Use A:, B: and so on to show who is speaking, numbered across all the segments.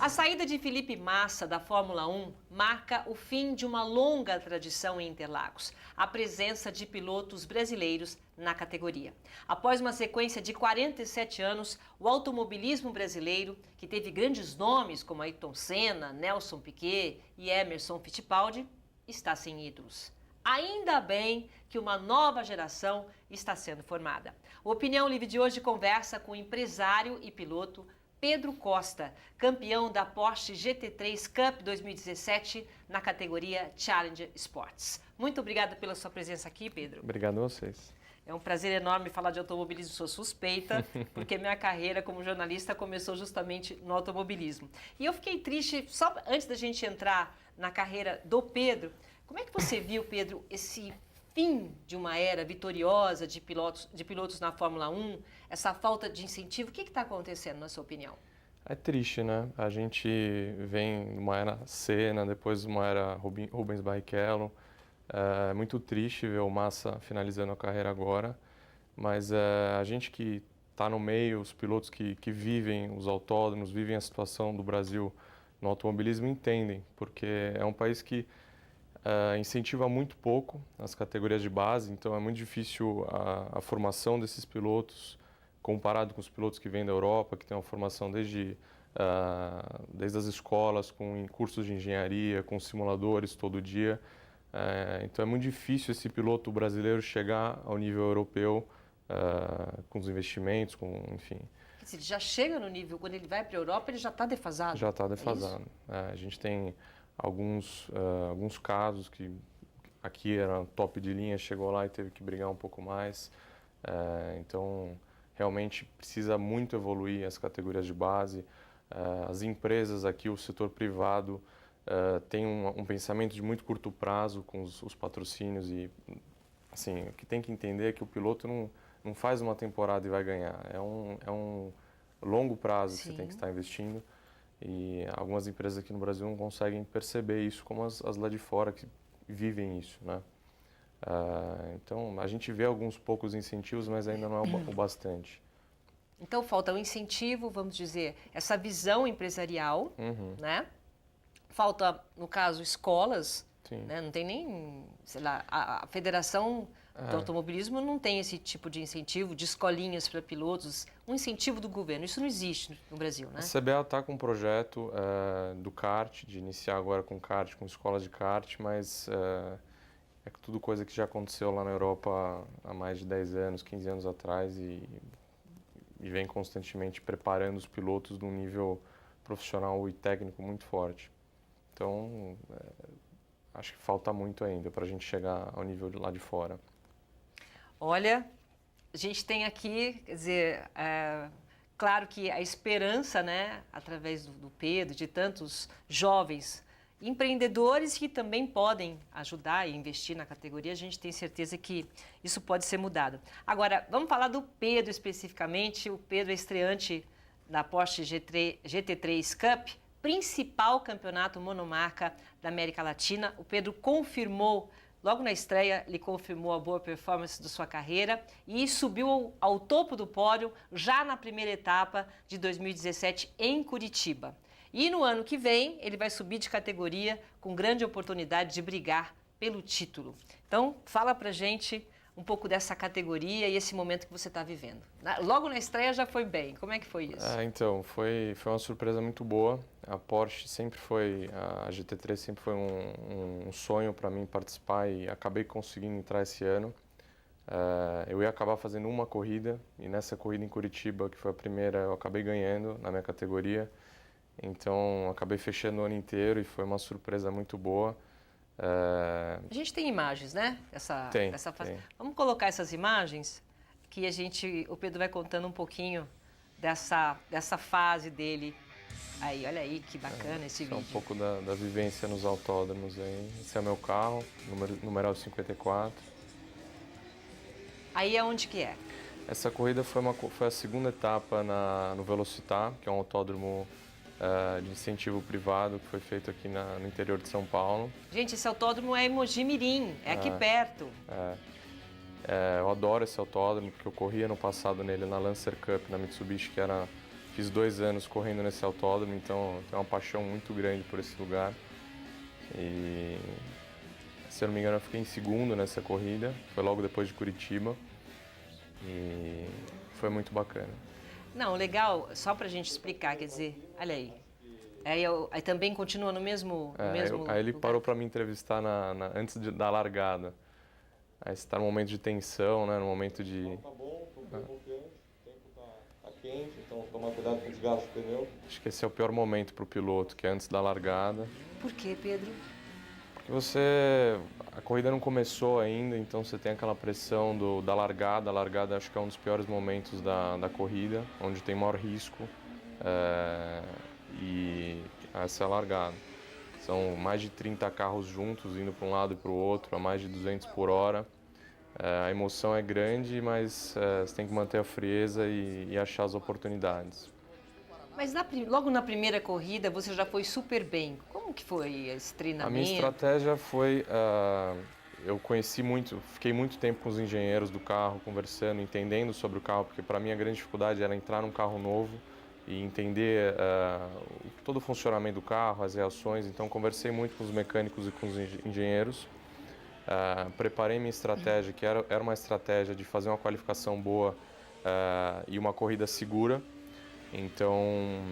A: A saída de Felipe Massa da Fórmula 1 marca o fim de uma longa tradição em Interlagos, a presença de pilotos brasileiros na categoria. Após uma sequência de 47 anos, o automobilismo brasileiro, que teve grandes nomes como Ayrton Senna, Nelson Piquet e Emerson Fittipaldi, está sem ídolos. Ainda bem que uma nova geração está sendo formada. O Opinião Livre de hoje conversa com o empresário e piloto Pedro Costa, campeão da Porsche GT3 Cup 2017 na categoria Challenger Sports. Muito obrigada pela sua presença aqui, Pedro.
B: Obrigado a vocês.
A: É um prazer enorme falar de automobilismo, sou suspeita, porque minha carreira como jornalista começou justamente no automobilismo. E eu fiquei triste, só antes da gente entrar na carreira do Pedro, como é que você viu, Pedro, esse fim de uma era vitoriosa de pilotos na Fórmula 1, essa falta de incentivo? O que está acontecendo, na sua opinião?
B: É triste, né? A gente vem de uma era Senna, depois uma era Rubens Barrichello. É muito triste ver o Massa finalizando a carreira agora, mas a gente que está no meio, os pilotos que vivem os autódromos, vivem a situação do Brasil no automobilismo, entendem, porque é um país que incentiva muito pouco as categorias de base, então é muito difícil a formação desses pilotos comparado com os pilotos que vêm da Europa, que têm uma formação desde as escolas, com cursos de engenharia, com simuladores todo dia. Então é muito difícil esse piloto brasileiro chegar ao nível europeu com os investimentos, enfim.
A: Quer dizer, ele já chega no nível, quando ele vai para a Europa, ele já está defasado?
B: Já está defasado. A gente tem alguns casos que aqui era top de linha, chegou lá e teve que brigar um pouco mais. Então, realmente precisa muito evoluir as categorias de base. As empresas aqui, o setor privado, tem um pensamento de muito curto prazo com os patrocínios e, assim, o que tem que entender é que o piloto não faz uma temporada e vai ganhar. É um longo prazo que você tem que estar investindo. E algumas empresas aqui no Brasil não conseguem perceber isso, como as lá de fora que vivem isso, né? Então, a gente vê alguns poucos incentivos, mas ainda não é o bastante.
A: Então, falta um incentivo, vamos dizer, essa visão empresarial, né? Falta, no caso, escolas, né? Não tem nem, sei lá, a Federação do Automobilismo não tem esse tipo de incentivo, de escolinhas para pilotos, um incentivo do governo. Isso não existe no Brasil, né?
B: A CBA está com um projeto do kart, de iniciar agora com kart, com escolas de kart, mas é tudo coisa que já aconteceu lá na Europa há mais de 10 anos, 15 anos atrás e vem constantemente preparando os pilotos num nível profissional e técnico muito forte. Então, acho que falta muito ainda para a gente chegar ao nível de lá de fora.
A: Olha, a gente tem aqui, quer dizer, claro que a esperança, né, através do Pedro, de tantos jovens empreendedores que também podem ajudar e investir na categoria, a gente tem certeza que isso pode ser mudado. Agora, vamos falar do Pedro especificamente. O Pedro é estreante da Porsche GT3 Cup, principal campeonato monomarca da América Latina. O Pedro confirmou, logo na estreia, ele confirmou a boa performance da sua carreira e subiu ao topo do pódio já na primeira etapa de 2017 em Curitiba. E no ano que vem, ele vai subir de categoria com grande oportunidade de brigar pelo título. Então, fala pra gente um pouco dessa categoria e esse momento que você está vivendo. Logo na estreia já foi bem. Como é que foi isso?
B: Então, foi uma surpresa muito boa. A Porsche sempre foi, a GT3 sempre foi um sonho para mim participar e acabei conseguindo entrar esse ano. Eu ia acabar fazendo uma corrida e nessa corrida em Curitiba, que foi a primeira, eu acabei ganhando na minha categoria. Então, acabei fechando o ano inteiro e foi uma surpresa muito boa.
A: A gente tem imagens, né?
B: Tem.
A: Vamos colocar essas imagens que o Pedro vai contando um pouquinho dessa fase dele. Aí, olha aí que bacana esse vídeo.
B: É um pouco da vivência nos autódromos aí. Esse é o meu carro, numeral 54.
A: Aí é onde que é?
B: Essa corrida foi a segunda etapa no Velocitar, que é um autódromo de incentivo privado que foi feito aqui no interior de São Paulo.
A: Gente, esse autódromo é em Mogi Mirim, é aqui perto.
B: Eu adoro esse autódromo, porque eu corri ano passado nele na Lancer Cup, na Mitsubishi, fiz 2 anos correndo nesse autódromo, então tenho uma paixão muito grande por esse lugar. E, se eu não me engano, eu fiquei em segundo nessa corrida, foi logo depois de Curitiba, e foi muito bacana.
A: Não, legal, só para a gente explicar, quer dizer, olha aí. Aí também continua no mesmo
B: Aí ele
A: lugar?
B: parou para me entrevistar antes da largada. Aí você está num momento de tensão, né? No momento de...
C: Tá bom, tô bem confiante, o tempo tá quente, então tomar cuidado com o desgaste do pneu.
B: Acho que esse é o pior momento para o piloto, que é antes da largada.
A: Por quê, Pedro?
B: Porque a corrida não começou ainda, então você tem aquela pressão da largada. A largada acho que é um dos piores momentos da corrida, onde tem maior risco. E essa é a largada. São mais de 30 carros juntos, indo para um lado e para o outro, a mais de 200 por hora. A emoção é grande, mas você tem que manter a frieza e achar as oportunidades.
A: Mas logo na primeira corrida você já foi super bem. Como que foi esse treinamento?
B: A minha estratégia foi... eu fiquei muito tempo com os engenheiros do carro, conversando, entendendo sobre o carro, porque para mim a grande dificuldade era entrar num carro novo e entender todo o funcionamento do carro, as reações. Então conversei muito com os mecânicos e com os engenheiros. Preparei minha estratégia, que era uma estratégia de fazer uma qualificação boa e uma corrida segura. Então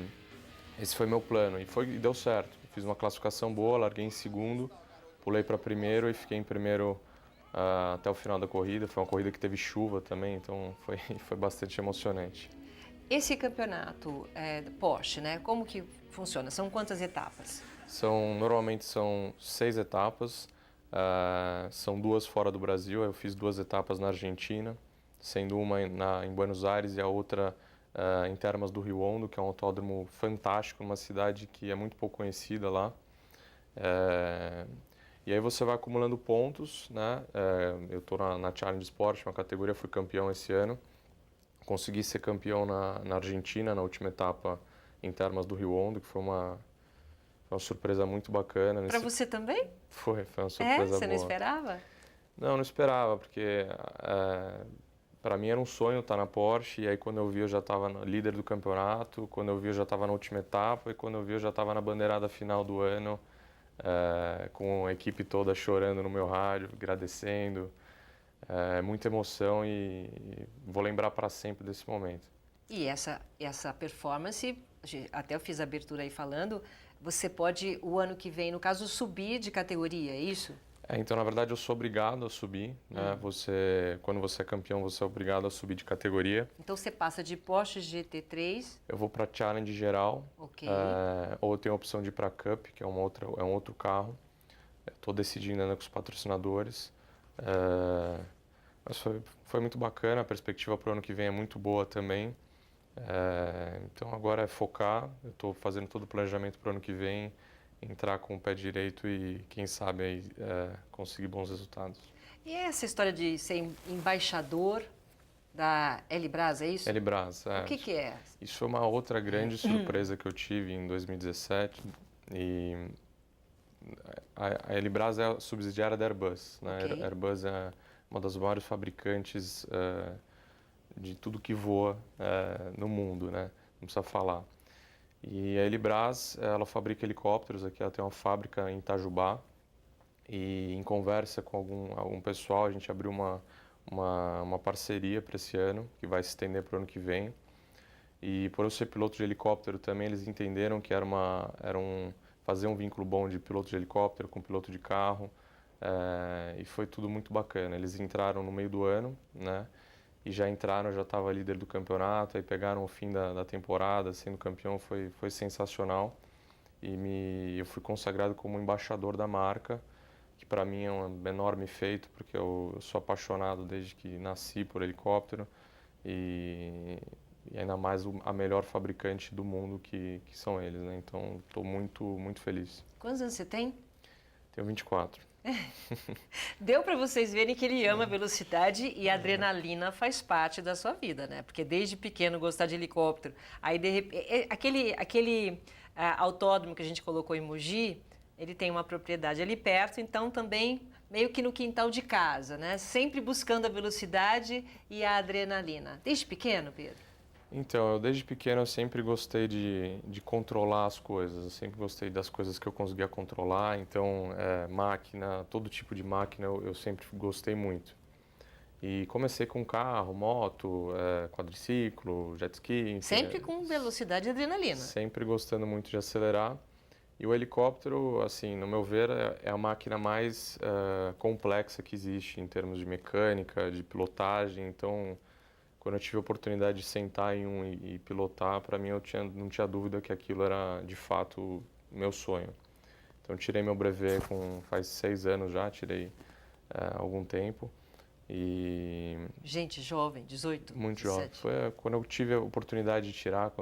B: esse foi meu plano e deu certo. Fiz uma classificação boa, larguei em segundo, pulei para primeiro e fiquei em primeiro até o final da corrida. Foi uma corrida que teve chuva também, então foi bastante emocionante.
A: Esse campeonato Porsche, né? Como que funciona? São quantas etapas?
B: Normalmente são 6 etapas, são 2 fora do Brasil. Eu fiz 2 etapas na Argentina, sendo uma em Buenos Aires e a outra em Termas do Rio Hondo, que é um autódromo fantástico, uma cidade que é muito pouco conhecida lá. E aí você vai acumulando pontos, né? Eu estou na Challenge Sport, uma categoria, fui campeão esse ano. Consegui ser campeão na Argentina, na última etapa em Termas do Rio Hondo, que foi uma surpresa muito bacana.
A: Para você também?
B: Foi uma surpresa boa.
A: Você não esperava?
B: Não esperava, porque para mim era um sonho estar na Porsche, e aí quando eu vi eu já estava líder do campeonato, quando eu vi eu já estava na última etapa, e quando eu vi eu já estava na bandeirada final do ano, com a equipe toda chorando no meu rádio, agradecendo. Muita emoção e vou lembrar para sempre desse momento.
A: E essa performance, até eu fiz a abertura aí falando, você pode, o ano que vem, no caso, subir de categoria, é isso?
B: Então, na verdade, eu sou obrigado a subir, né? Quando você é campeão, você é obrigado a subir de categoria.
A: Então, você passa de Porsche GT3...
B: Eu vou para Challenge geral,
A: Ok.
B: Ou eu tenho a opção de ir para Cup, que é um outro carro. Estou decidindo ainda com os patrocinadores. Mas foi muito bacana, a perspectiva para o ano que vem é muito boa também. Então agora é focar, eu estou fazendo todo o planejamento para o ano que vem, entrar com o pé direito e quem sabe aí, conseguir bons resultados.
A: E essa história de ser embaixador da Elibras, é isso?
B: Elibras,
A: O que é?
B: Isso foi uma outra grande surpresa que eu tive em 2017. E a Elibras é a subsidiária da Airbus, né?
A: Okay.
B: A Airbus é uma das maiores fabricantes de tudo que voa no mundo, né? Não precisa falar. E a Elibras, ela fabrica helicópteros aqui, ela tem uma fábrica em Itajubá. E em conversa com algum pessoal, a gente abriu uma parceria para esse ano, que vai se estender para o ano que vem. E por eu ser piloto de helicóptero também, eles entenderam que fazer um vínculo bom de piloto de helicóptero com piloto de carro. E foi tudo muito bacana. Eles entraram no meio do ano, né? E já estava líder do campeonato, aí pegaram o fim da temporada, sendo campeão, foi sensacional. E eu fui consagrado como embaixador da marca, que para mim é um enorme feito, porque eu sou apaixonado desde que nasci por helicóptero, e ainda mais a melhor fabricante do mundo que são eles, né? Então estou muito, muito feliz.
A: Quantos anos você tem?
B: Tenho 24.
A: Deu para vocês verem que ele ama velocidade e a adrenalina faz parte da sua vida, né? Porque desde pequeno gostar de helicóptero, aí de repente, aquele autódromo que a gente colocou em Mogi, ele tem uma propriedade ali perto, então também meio que no quintal de casa, né? Sempre buscando a velocidade e a adrenalina. Desde pequeno, Pedro?
B: Então, eu desde pequeno eu sempre gostei de controlar as coisas, eu sempre gostei das coisas que eu conseguia controlar, então máquina, todo tipo de máquina eu sempre gostei muito. E comecei com carro, moto, quadriciclo, jet ski, enfim.
A: Sempre com velocidade e adrenalina.
B: Sempre gostando muito de acelerar. E o helicóptero, assim, no meu ver, é a máquina mais complexa que existe em termos de mecânica, de pilotagem. Então, quando eu tive a oportunidade de sentar em um e pilotar, para mim não tinha dúvida que aquilo era, de fato, meu sonho. Então, tirei meu brevet faz 6 anos já, tirei há algum tempo. E
A: Gente jovem, 18,
B: muito
A: 17.
B: jovem. Foi quando eu tive a oportunidade de tirar,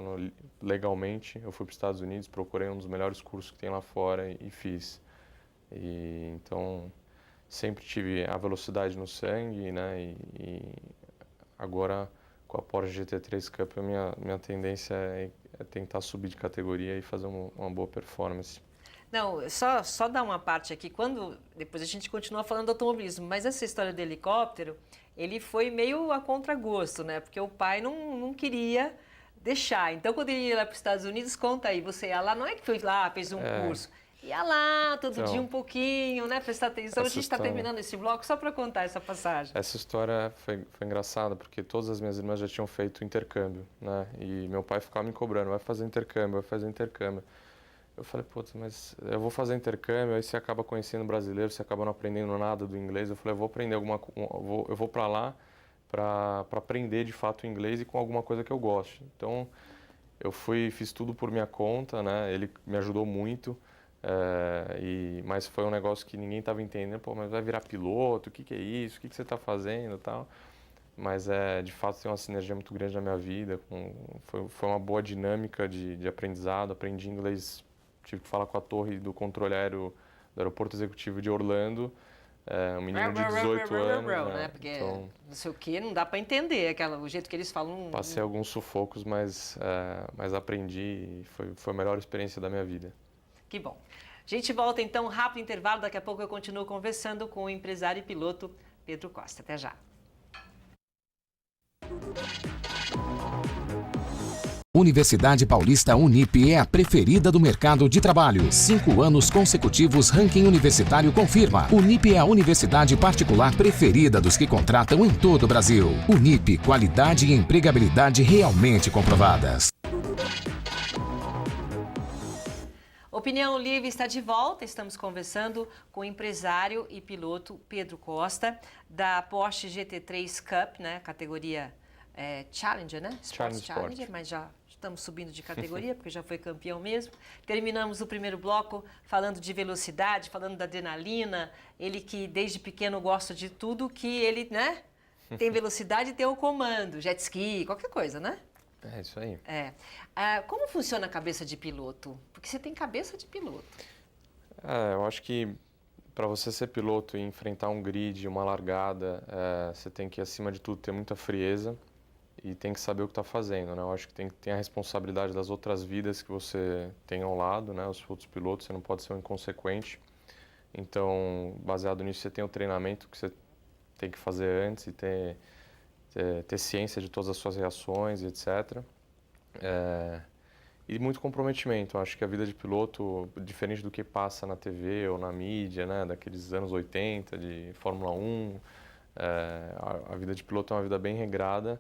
B: legalmente, eu fui para os Estados Unidos, procurei um dos melhores cursos que tem lá fora e fiz. E então sempre tive a velocidade no sangue, né? E agora com a Porsche GT3 Cup a minha tendência é tentar subir de categoria e fazer uma boa performance.
A: Não, só dar uma parte aqui, depois a gente continua falando do automobilismo, mas essa história do helicóptero, ele foi meio a contragosto, né? Porque o pai não queria deixar. Então, quando ele ia lá para os Estados Unidos, conta aí, você ia lá, não é que foi lá, fez um curso, ia lá todo dia um pouquinho, né? Prestar atenção. A gente está terminando esse bloco só para contar essa passagem.
B: Essa história foi engraçada, porque todas as minhas irmãs já tinham feito intercâmbio, né? E meu pai ficava me cobrando, vai fazer intercâmbio, vai fazer intercâmbio. Eu falei, putz, mas eu vou fazer intercâmbio, aí você acaba conhecendo brasileiro, você acaba não aprendendo nada do inglês. Eu falei, eu vou aprender eu vou para lá para aprender de fato o inglês e com alguma coisa que eu goste. Então, eu fiz tudo por minha conta, né? Ele me ajudou muito, mas foi um negócio que ninguém estava entendendo. Pô, mas vai virar piloto, o que é isso? O que você está fazendo e tal? Mas de fato tem uma sinergia muito grande na minha vida. Foi uma boa dinâmica de aprendizado, aprendi inglês. Tive que falar com a torre do controle aéreo do aeroporto executivo de Orlando, um menino de 18 anos.
A: Né? Porque então, não sei o que, não dá para entender o jeito que eles falam.
B: Passei alguns sufocos, mas aprendi e foi a melhor experiência da minha vida.
A: Que bom. A gente volta então, rápido intervalo, daqui a pouco eu continuo conversando com o empresário e piloto Pedro Costa. Até já.
D: Universidade Paulista Unip é a preferida do mercado de trabalho. 5 anos consecutivos, ranking universitário confirma. Unip é a universidade particular preferida dos que contratam em todo o Brasil. Unip, qualidade e empregabilidade realmente comprovadas.
A: Opinião Livre está de volta. Estamos conversando com o empresário e piloto Pedro Costa, da Porsche GT3 Cup, né? Categoria Challenger, né? Challenger, mas já estamos subindo de categoria, porque já foi campeão mesmo. Terminamos o primeiro bloco falando de velocidade, falando da adrenalina. Ele que desde pequeno gosta de tudo que ele, né? Tem velocidade e tem o comando, jet ski, qualquer coisa, né?
B: É isso aí.
A: Como funciona a cabeça de piloto? Porque você tem cabeça de piloto.
B: Eu acho que para você ser piloto e enfrentar um grid, uma largada, você tem que, acima de tudo, ter muita frieza e tem que saber o que está fazendo, né? Eu acho que tem a responsabilidade das outras vidas que você tem ao lado, né? Os outros pilotos, você não pode ser um inconsequente. Então, baseado nisso, você tem o treinamento que você tem que fazer antes e ter ciência de todas as suas reações, etc. E muito comprometimento. Eu acho que a vida de piloto, diferente do que passa na TV ou na mídia, né? Daqueles anos 80, de Fórmula 1, a vida de piloto é uma vida bem regrada.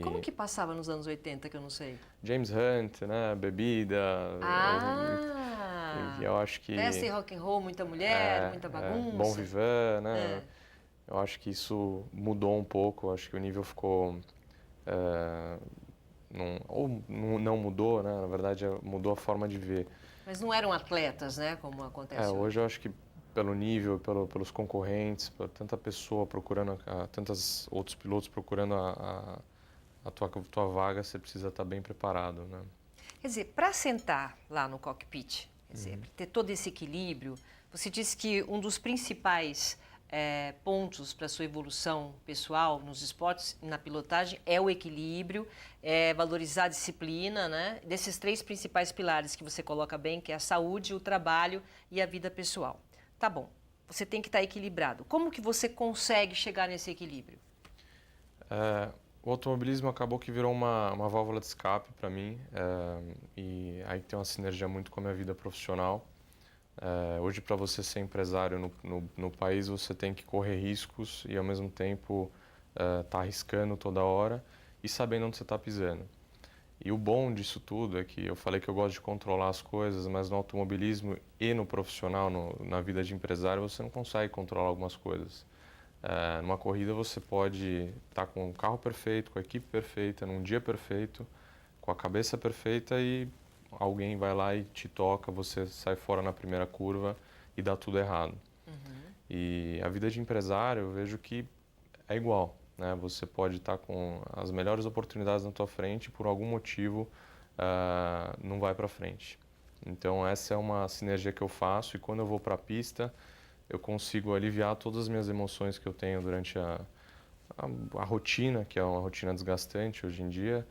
A: Como que passava nos anos 80, que eu não sei?
B: James Hunt, né? Bebida. Eu acho que
A: festa e rock and roll, muita mulher, muita bagunça.
B: Bon vivant, né? Eu acho que isso mudou um pouco. Eu acho que o nível ficou não mudou, né? Na verdade, mudou a forma de ver.
A: Mas não eram atletas, né? Como acontece hoje.
B: Hoje eu acho que pelo nível, pelos concorrentes, por tanta pessoa procurando, tantos outros pilotos procurando a tua vaga, você precisa estar bem preparado, né?
A: Quer dizer, para sentar lá no cockpit, quer dizer, ter todo esse equilíbrio, você disse que um dos principais pontos para a sua evolução pessoal nos esportes, na pilotagem, é o equilíbrio, valorizar a disciplina, né? Desses 3 principais pilares que você coloca bem, que é a saúde, o trabalho e a vida pessoal. Tá bom. você tem que estar equilibrado. Como que você consegue chegar nesse equilíbrio?
B: O automobilismo acabou que virou uma válvula de escape para mim, e aí tem uma sinergia muito com a minha vida profissional. Hoje, para você ser empresário no país, você tem que correr riscos e, ao mesmo tempo, tá arriscando toda hora e sabendo onde você está pisando. E o bom disso tudo é que eu falei que eu gosto de controlar as coisas, mas no automobilismo e no profissional, na vida de empresário, você não consegue controlar algumas coisas. Numa corrida você pode estar com o carro perfeito, com a equipe perfeita, num dia perfeito, com a cabeça perfeita e alguém vai lá e te toca, você sai fora na primeira curva e dá tudo errado. E a vida de empresário eu vejo que é igual, né? Você pode estar com as melhores oportunidades na tua frente e por algum motivo não vai para frente. Então essa é uma sinergia que eu faço e quando eu vou para a pista eu consigo aliviar todas as minhas emoções que eu tenho durante a rotina, que é uma rotina desgastante hoje em dia,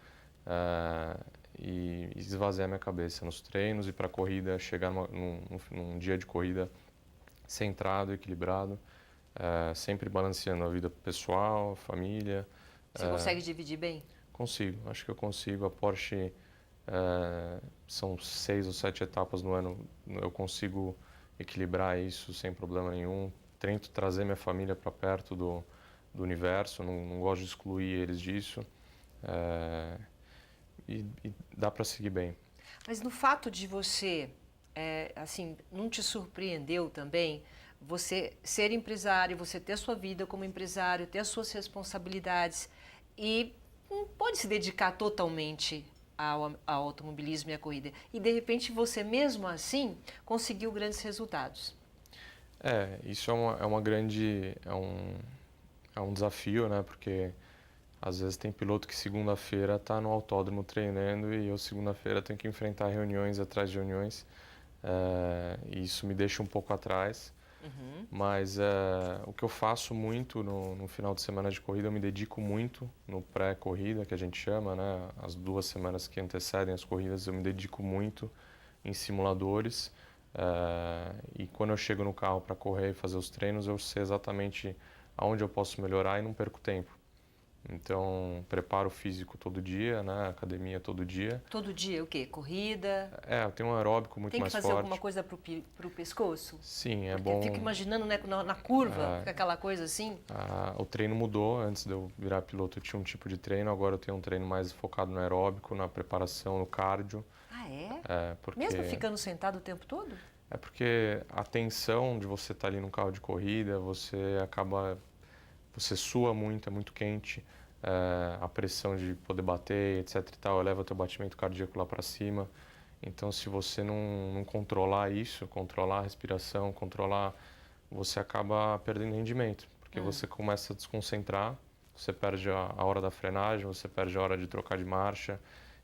B: e esvaziar minha cabeça nos treinos e para a corrida, chegar num dia de corrida centrado, equilibrado, sempre balanceando a vida pessoal, família.
A: Você consegue dividir bem?
B: Consigo, acho que eu consigo. A Porsche são 6 ou 7 etapas no ano, eu consigo equilibrar isso sem problema nenhum. Tento trazer minha família para perto do universo, não gosto de excluir eles disso. E dá para seguir bem.
A: Mas no fato de você, assim, não te surpreendeu também você ser empresário, você ter a sua vida como empresário, ter as suas responsabilidades e não pode se dedicar totalmente ao automobilismo e à corrida. E de repente você mesmo assim conseguiu grandes resultados.
B: Isso é uma grande, é um desafio, né? Porque às vezes tem piloto que segunda-feira está no autódromo treinando e eu segunda-feira tenho que enfrentar reuniões atrás de reuniões. E isso me deixa um pouco atrás. Mas o que eu faço muito no final de semana de corrida, eu me dedico muito no pré-corrida, que a gente chama, né? As 2 semanas que antecedem as corridas, eu me dedico muito em simuladores. E quando eu chego no carro para correr e fazer os treinos, eu sei exatamente aonde eu posso melhorar e não perco tempo. Então, preparo físico todo dia, né? Academia todo dia.
A: Todo dia o quê? Corrida?
B: Eu tenho um aeróbico muito mais forte.
A: Tem que fazer alguma coisa pro pescoço?
B: Sim,
A: Porque
B: bom.
A: eu fico imaginando, né, na curva, fica aquela coisa assim.
B: O treino mudou. Antes de eu virar piloto eu tinha um tipo de treino, agora eu tenho um treino mais focado no aeróbico, na preparação, no cardio.
A: Ah, é?
B: Porque...
A: Mesmo ficando sentado o tempo todo?
B: É porque a tensão de você estar ali num carro de corrida, você sua muito, é muito quente, a pressão de poder bater, etc e tal, eleva o teu batimento cardíaco lá para cima. Então, se você não controlar isso, controlar a respiração, você acaba perdendo rendimento, porque você começa a desconcentrar, você perde a hora da frenagem, você perde a hora de trocar de marcha.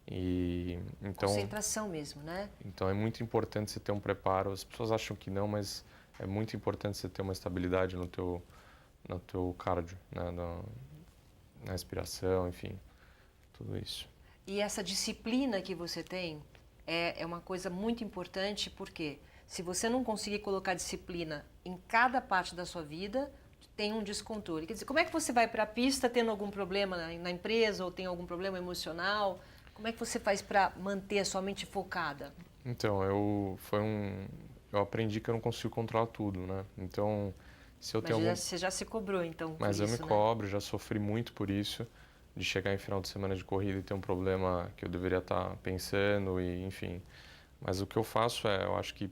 B: Então,
A: concentração mesmo, né?
B: Então é muito importante você ter um preparo. As pessoas acham que não, mas é muito importante você ter uma estabilidade no teu cardio, né? Na respiração, enfim, tudo isso.
A: E essa disciplina que você tem é uma coisa muito importante, porque se você não conseguir colocar disciplina em cada parte da sua vida, tem um descontrole. Quer dizer, como é que você vai para a pista tendo algum problema na empresa ou tem algum problema emocional? Como é que você faz para manter a sua mente focada?
B: Então, eu aprendi que eu não consigo controlar tudo, né? Então, se eu tenho
A: você já se cobrou, então,
B: Mas
A: por
B: eu
A: isso,
B: me cobro, já sofri muito por isso, de chegar em final de semana de corrida e ter um problema que eu deveria estar pensando e, enfim. Mas o que eu faço eu acho que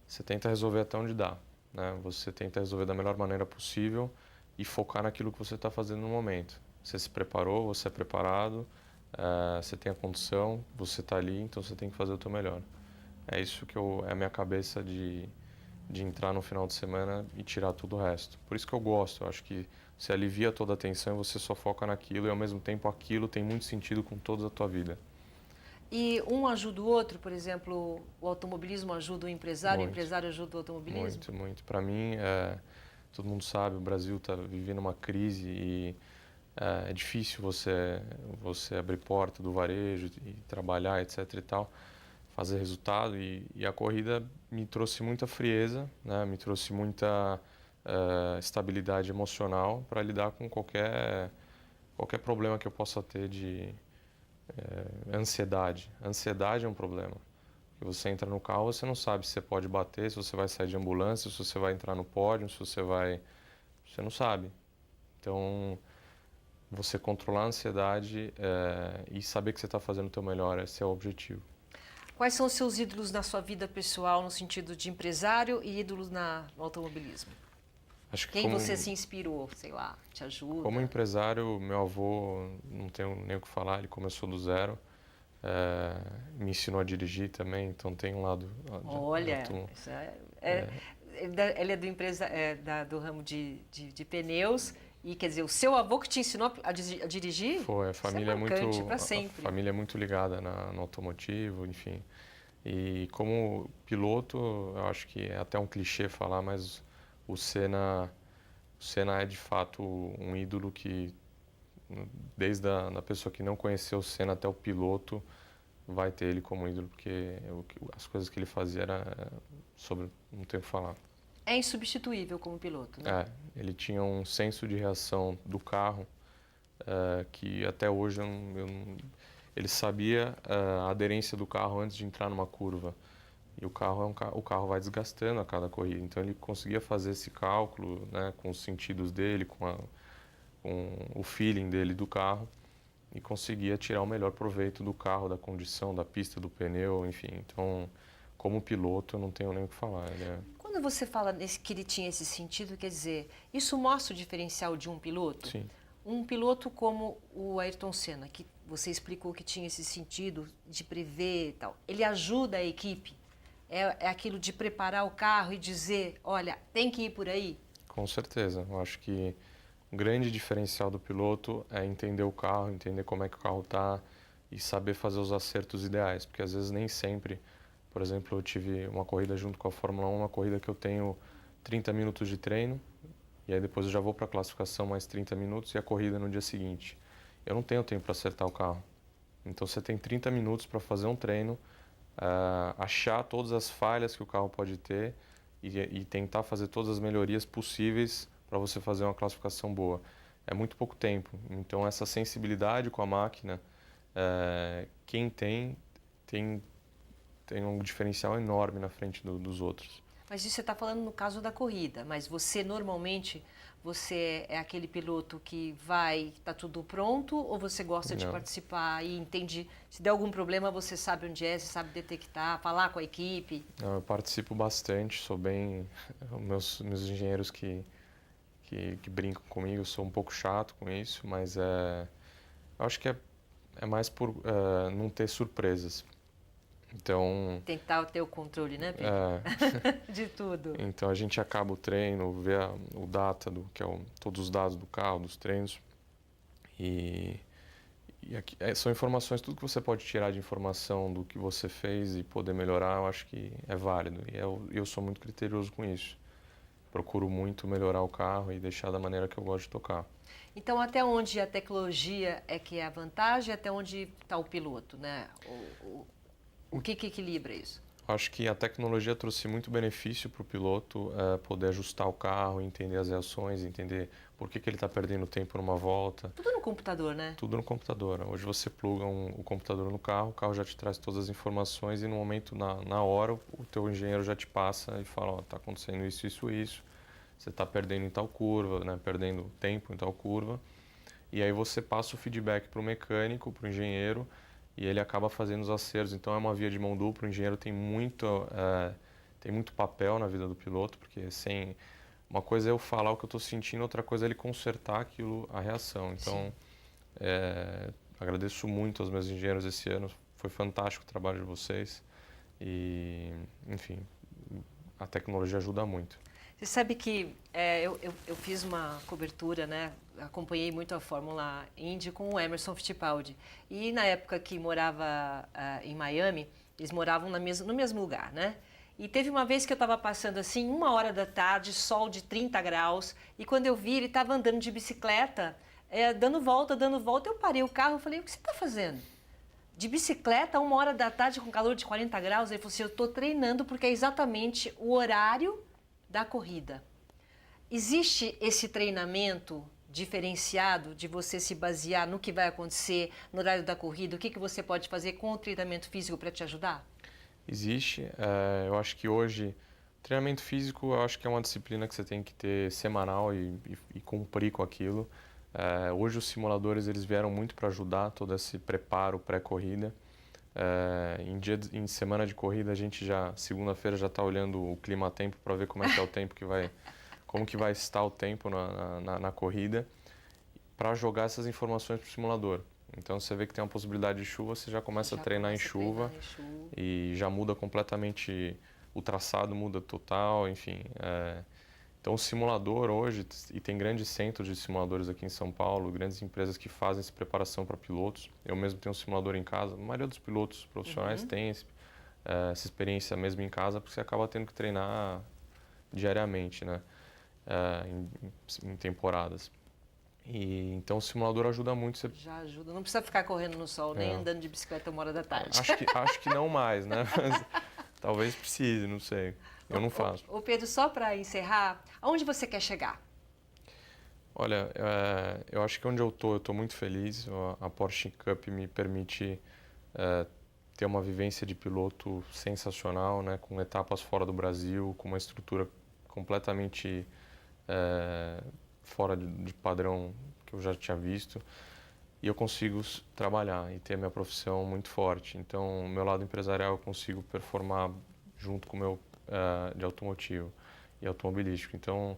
B: você tenta resolver até onde dá, né? Você tenta resolver da melhor maneira possível e focar naquilo que você está fazendo no momento. Você se preparou, você é preparado, você tem a condição, você está ali, então você tem que fazer o teu melhor. É isso que é a minha cabeça de entrar no final de semana e tirar tudo o resto. Por isso que eu gosto, eu acho que você alivia toda a tensão e você só foca naquilo e ao mesmo tempo aquilo tem muito sentido com toda a tua vida.
A: E um ajuda o outro, por exemplo, o automobilismo ajuda o empresário,
B: Muito.
A: O empresário ajuda o automobilismo?
B: Muito, muito. Para mim, todo mundo sabe, o Brasil está vivendo uma crise e é difícil você abrir porta do varejo e trabalhar, etc e tal, fazer resultado e a corrida me trouxe muita frieza, né? Me trouxe muita estabilidade emocional para lidar com qualquer problema que eu possa ter de ansiedade. Ansiedade é um problema. Porque você entra no carro, você não sabe se você pode bater, se você vai sair de ambulância, se você vai entrar no pódio, se você vai... Você não sabe. Então, você controlar a ansiedade e saber que você está fazendo o teu melhor, esse é o objetivo.
A: Quais são os seus ídolos na sua vida pessoal, no sentido de empresário, e ídolos no automobilismo?
B: Acho que
A: Quem você se inspirou, sei lá, te ajuda?
B: Como empresário, meu avô, não tenho nem o que falar, ele começou do zero. Me ensinou a dirigir também, então tem um lado...
A: Olha, ele é do ramo de pneus, e quer dizer, o seu avô que te ensinou a dirigir?
B: Foi, a família
A: para sempre.
B: A família é muito ligada no automotivo, enfim. E como piloto, eu acho que é até um clichê falar, mas o Senna é de fato um ídolo que, desde a pessoa que não conheceu o Senna até o piloto, vai ter ele como ídolo, porque as coisas que ele fazia não tenho o que falar.
A: É insubstituível como piloto, né?
B: Ele tinha um senso de reação do carro que até hoje ele sabia a aderência do carro antes de entrar numa curva. E o carro vai desgastando a cada corrida. Então ele conseguia fazer esse cálculo, né, com os sentidos dele, com o feeling dele do carro, e conseguia tirar o melhor proveito do carro, da condição, da pista, do pneu, enfim. Então, como piloto, eu não tenho nem o que falar.
A: Quando você fala que ele tinha esse sentido, quer dizer, isso mostra o diferencial de um piloto?
B: Sim.
A: Um piloto como o Ayrton Senna, que você explicou que tinha esse sentido de prever e tal, ele ajuda a equipe? É aquilo de preparar o carro e dizer, olha, tem que ir por aí?
B: Com certeza. Eu acho que o grande diferencial do piloto é entender o carro, entender como é que o carro está e saber fazer os acertos ideais, porque às vezes nem sempre... Por exemplo, eu tive uma corrida junto com a Fórmula 1, uma corrida que eu tenho 30 minutos de treino, e aí depois eu já vou para a classificação mais 30 minutos e a corrida no dia seguinte. Eu não tenho tempo para acertar o carro. Então você tem 30 minutos para fazer um treino, achar todas as falhas que o carro pode ter e tentar fazer todas as melhorias possíveis para você fazer uma classificação boa. É muito pouco tempo. Então essa sensibilidade com a máquina, quem tem um diferencial enorme na frente dos outros.
A: Mas isso você está falando no caso da corrida, mas você normalmente, você é aquele piloto que está tudo pronto, ou você gosta de participar e entende, se der algum problema você sabe onde é, você sabe detectar, falar com a equipe?
B: Não, eu participo bastante, sou bem... Meus engenheiros que brincam comigo, eu sou um pouco chato com isso, mas eu acho que é mais por não ter surpresas. Então...
A: Tentar ter o controle, né, Pedro? De tudo.
B: Então a gente acaba o treino, vê o data, que é todos os dados do carro, dos treinos. E aqui, são informações, tudo que você pode tirar de informação do que você fez e poder melhorar, eu acho que é válido. E eu sou muito criterioso com isso. Procuro muito melhorar o carro e deixar da maneira que eu gosto de tocar.
A: Então, até onde a tecnologia é que é a vantagem, até onde está o piloto, né? O que equilibra isso?
B: Acho que a tecnologia trouxe muito benefício para o piloto poder ajustar o carro, entender as reações, entender por que ele está perdendo tempo numa volta.
A: Tudo no computador, né?
B: Tudo no computador. Hoje você pluga o computador no carro, o carro já te traz todas as informações e no momento, na hora, o teu engenheiro já te passa e fala, está acontecendo isso, isso, isso. Você está perdendo em tal curva, né? Perdendo tempo em tal curva. E aí você passa o feedback para o mecânico, para o engenheiro, e ele acaba fazendo os acertos. Então é uma via de mão dupla. O engenheiro tem muito papel na vida do piloto, porque uma coisa é eu falar o que eu estou sentindo, outra coisa é ele consertar aquilo, a reação. Então agradeço muito aos meus engenheiros esse ano, foi fantástico o trabalho de vocês e, enfim, a tecnologia ajuda muito.
A: Você sabe que eu fiz uma cobertura, né? Acompanhei muito a Fórmula Indy com o Emerson Fittipaldi. E na época que morava em Miami, eles moravam no mesmo lugar, né? E teve uma vez que eu estava passando assim, 1h da tarde, sol de 30 graus, e quando eu vi, ele estava andando de bicicleta, dando volta, eu parei o carro e falei, o que você está fazendo? De bicicleta, 1h da tarde, com calor de 40 graus? Ele falou assim, eu estou treinando porque é exatamente o horário da corrida. Existe esse treinamento diferenciado de você se basear no que vai acontecer no horário da corrida? O que você pode fazer com o treinamento físico para te ajudar?
B: Existe. Eu acho que hoje, treinamento físico, eu acho que é uma disciplina que você tem que ter semanal e cumprir com aquilo. Hoje os simuladores eles vieram muito para ajudar todo esse preparo pré-corrida. Em semana de corrida a gente segunda-feira já está olhando o clima-tempo para ver como é que é o tempo como que vai estar o tempo na corrida, para jogar essas informações para o simulador. Então você vê que tem uma possibilidade de chuva, você já começa a treinar em chuva e já muda completamente o traçado, muda total, enfim. Então o simulador hoje, e tem grandes centros de simuladores aqui em São Paulo, grandes empresas que fazem essa preparação para pilotos. Eu mesmo tenho um simulador em casa, a maioria dos pilotos profissionais tem essa experiência mesmo em casa, porque você acaba tendo que treinar diariamente, né? Em temporadas. Então o simulador ajuda muito.
A: Já ajuda, não precisa ficar correndo no sol, nem andando de bicicleta 1h da tarde.
B: Acho que não mais, né? Mas talvez precise, não sei. Eu não faço.
A: Ô Pedro, só para encerrar, aonde você quer chegar?
B: Olha, eu acho que onde eu tô muito feliz. A Porsche Cup me permite ter uma vivência de piloto sensacional, né? Com etapas fora do Brasil, com uma estrutura completamente fora de padrão que eu já tinha visto, e eu consigo trabalhar e ter minha profissão muito forte. Então, meu lado empresarial eu consigo performar junto com o meu de automotivo e automobilístico. Então,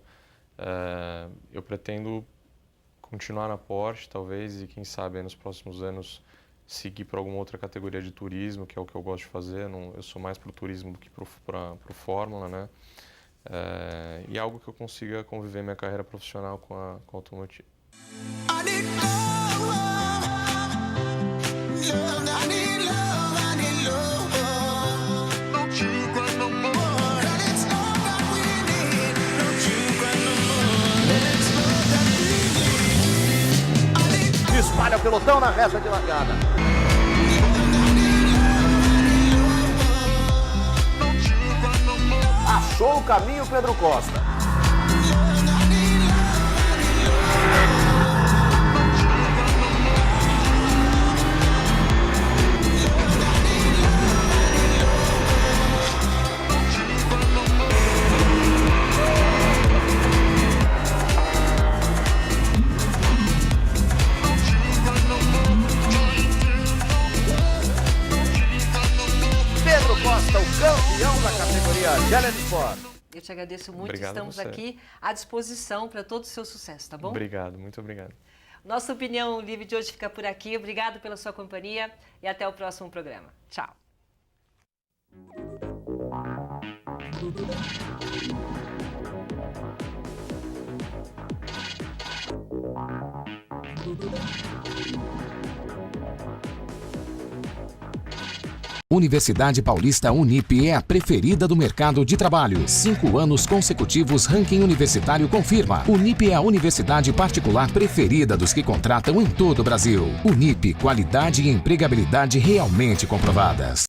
B: eu pretendo continuar na Porsche, talvez, e quem sabe nos próximos anos seguir para alguma outra categoria de turismo, que é o que eu gosto de fazer. Eu sou mais para o turismo do que para o Fórmula, né? E algo que eu consiga conviver minha carreira profissional com a automotiva.
E: Espalha o pelotão na reta de largada. Achou o caminho Pedro Costa. Pedro Costa, o campeão da categoria Challenge Sport.
A: Eu te agradeço muito,
B: Obrigado
A: estamos aqui à disposição para todo o seu sucesso, tá bom?
B: Obrigado, muito obrigado.
A: Nossa Opinião Livre de hoje fica por aqui. Obrigado pela sua companhia e até o próximo programa. Tchau.
D: Universidade Paulista Unip é a preferida do mercado de trabalho. 5 anos consecutivos, ranking universitário confirma. Unip é a universidade particular preferida dos que contratam em todo o Brasil. Unip, qualidade e empregabilidade realmente comprovadas.